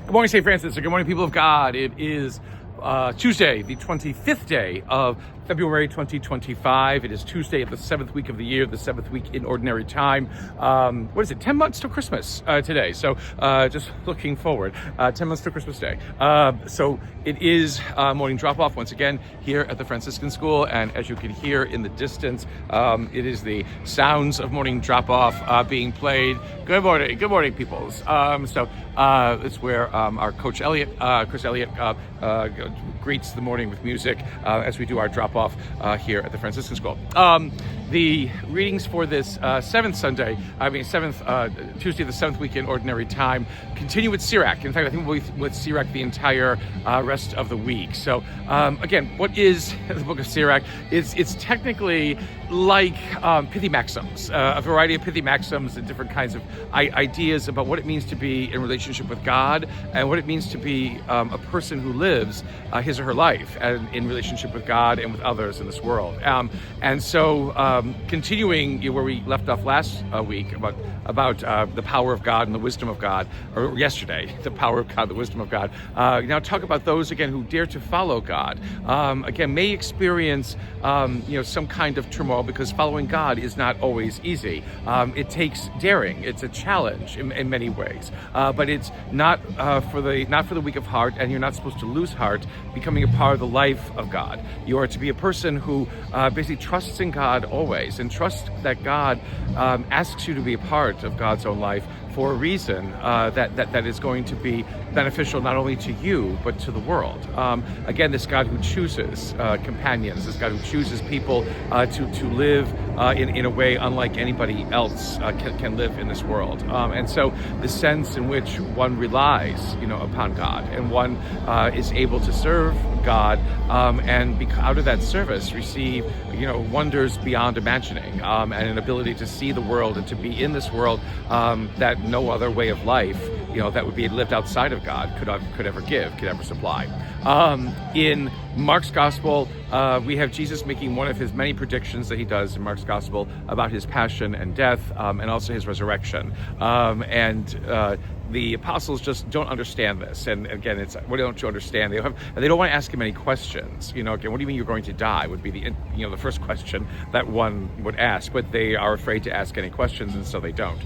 Good morning, St. Francis, or good morning, people of God. It is Tuesday, the 25th day of February 2025. It is Tuesday of the 7th week of the year, the 7th week in Ordinary Time. What is it, 10 months till Christmas today. So just looking forward, 10 months till Christmas Day. So it is morning drop-off once again here at the Franciscan School. And as you can hear in the distance, it is the sounds of morning drop-off being played. Good morning, peoples. It's where our coach Elliot, Chris Elliott, greets the morning with music as we do our drop-off here at the Franciscan School. The readings for this Tuesday, the 7th week in Ordinary Time, continue with Sirach. In fact, I think we'll be with Sirach the entire rest of the week. So again, what is the book of Sirach? It's technically like pithy maxims, a variety of pithy maxims and different kinds of ideas about what it means to be in relationship with God and what it means to be a person who lives his or her life and in relationship with God and with others in this world. Continuing where we left off last week about the power of God and the wisdom of God, or yesterday, the power of God, the wisdom of God. Now talk about those again who dare to follow God. Again, may experience some kind of turmoil because following God is not always easy. It takes daring. It's a challenge in many ways, but it's not for the weak of heart, and you're not supposed to lose heart becoming a part of the life of God. You are to be a person who basically trusts in God always, and trusts that God asks you to be a part of God's own life for a reason that is going to be beneficial not only to you but to the world. Again, this God who chooses companions, this God who chooses people to live in a way unlike anybody else can live in this world. And so the sense in which one relies, upon God, and one is able to serve God, and out of that service receive, wonders beyond imagining, and an ability to see the world and to be in this world that no other way of life, that would be lived outside of God could ever supply. In Mark's Gospel, we have Jesus making one of his many predictions that he does in Mark's Gospel about his passion and death, and also his resurrection. The apostles just don't understand this, and again, it's what don't you understand? They don't want to ask him any questions. Again, what do you mean you're going to die? Would be the first question that one would ask, but they are afraid to ask any questions, and so they don't.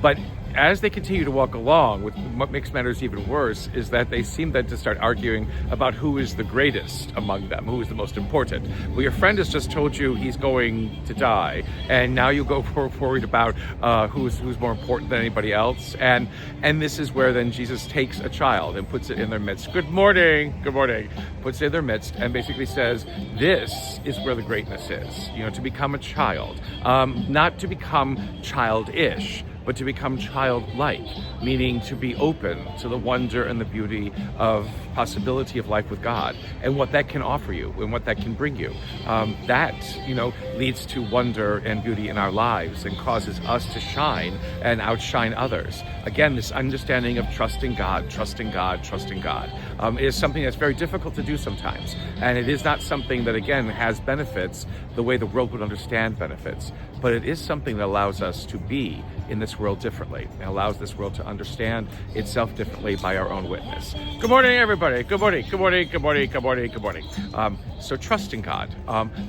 But as they continue to walk along, what makes matters even worse is that they seem then to start arguing about who is the greatest among them, who is the most important. Well, your friend has just told you he's going to die, and now you go worried about who's more important than anybody else. And this is where then Jesus takes a child and puts it in their midst. Good morning. Puts it in their midst and basically says, this is where the greatness is. To become a child, not to become childish, but to become childlike, meaning to be open to the wonder and the beauty of possibility of life with God and what that can offer you and what that can bring you. That leads to wonder and beauty in our lives and causes us to shine and outshine others. Again, this understanding of trusting God is something that's very difficult to do sometimes. And it is not something that, again, has benefits the way the world would understand benefits, but it is something that allows us to be in this world differently. It allows this world to understand itself differently by our own witness. Good morning, everybody. Good morning. So trust in God.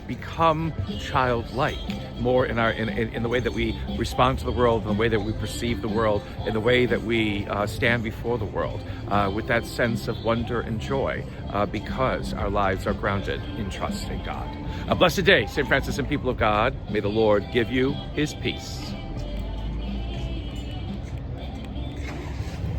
Become childlike more in the way that we respond to the world, in the way that we perceive the world, in the way that we stand before the world, with that sense of wonder and joy, because our lives are grounded in trust in God. A blessed day, St. Francis and people of God. May the Lord give you his peace.